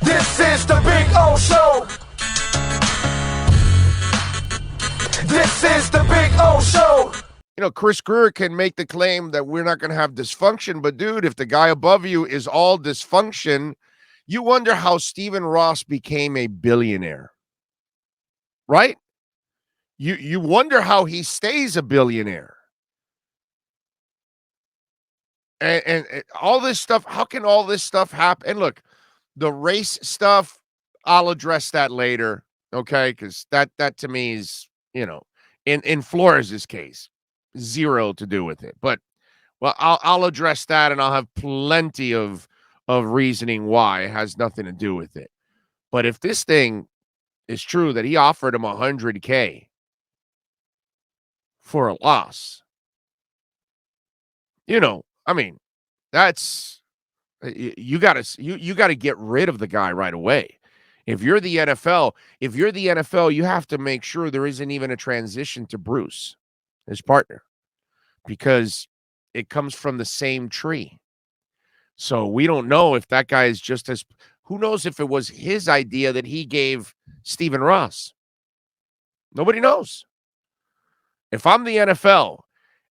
This is the Big O Show. This is the Big O Show. You know, Chris Greer can make the claim that we're not going to have dysfunction, but dude, if the guy above you is all dysfunction, you wonder how Stephen Ross became a billionaire, right? You wonder how he stays a billionaire. And all this stuff, how can all this stuff happen? And look, the race stuff, I'll address that later, okay? Because that to me is, you know, in Flores' case, zero to do with it. But, well, I'll address that, and I'll have plenty of reasoning why it has nothing to do with it. But if this thing is true that he offered him $100K for a loss, you know, I mean, that's you got to get rid of the guy right away. If you're the NFL, you have to make sure there isn't even a transition to Bruce, his partner, because it comes from the same tree. So we don't know if that guy is just as, who knows if it was his idea that he gave Stephen Ross. Nobody knows. If I'm the NFL,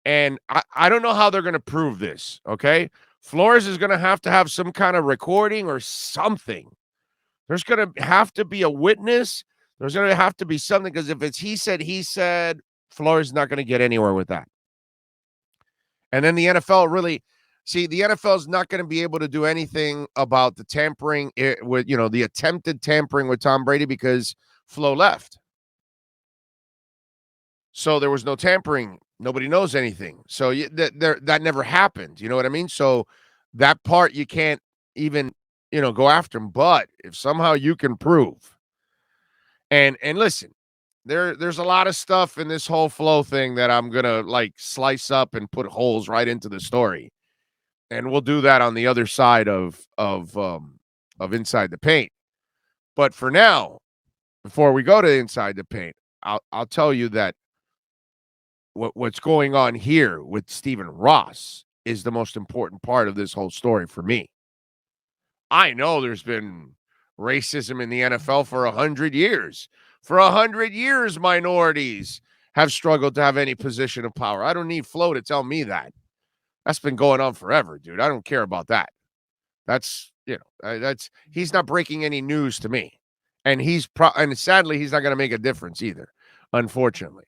and I don't know how they're going to prove this, okay? Flores is going to have some kind of recording or something. There's going to have to be a witness. There's going to have to be something, because if it's he said, Flores is not going to get anywhere with that. And then the NFL the NFL is not going to be able to do anything about the tampering with, you know, the attempted tampering with Tom Brady, because Flo left. So there was no tampering. Nobody knows anything. So that never happened. You know what I mean? So that part you can't even, you know, go after him. But if somehow you can prove, and listen, there's a lot of stuff in this whole Flo thing that I'm gonna like slice up and put holes right into the story, and we'll do that on the other side of Inside the Paint. But for now, before we go to Inside the Paint, I'll tell you that what's going on here with Stephen Ross is the most important part of this whole story for me. I know there's been racism in the NFL for 100 years. For 100 years, minorities have struggled to have any position of power. I don't need Flo to tell me that. That's been going on forever, dude. I don't care about that. That's, you know, he's not breaking any news to me. And and sadly, he's not going to make a difference either, unfortunately.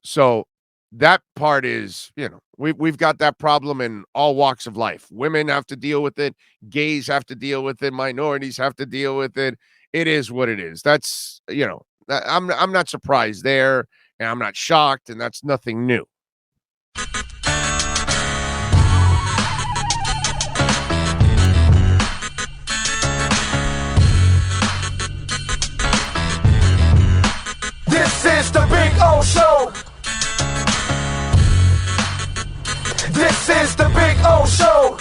So that part is, you know, we've got that problem in all walks of life. Women have to deal with it. Gays have to deal with it. Minorities have to deal with it. It is what it is. That's, you know, I'm not surprised there, and I'm not shocked, and that's nothing new. This is the Big O Show. This is the Big O Show.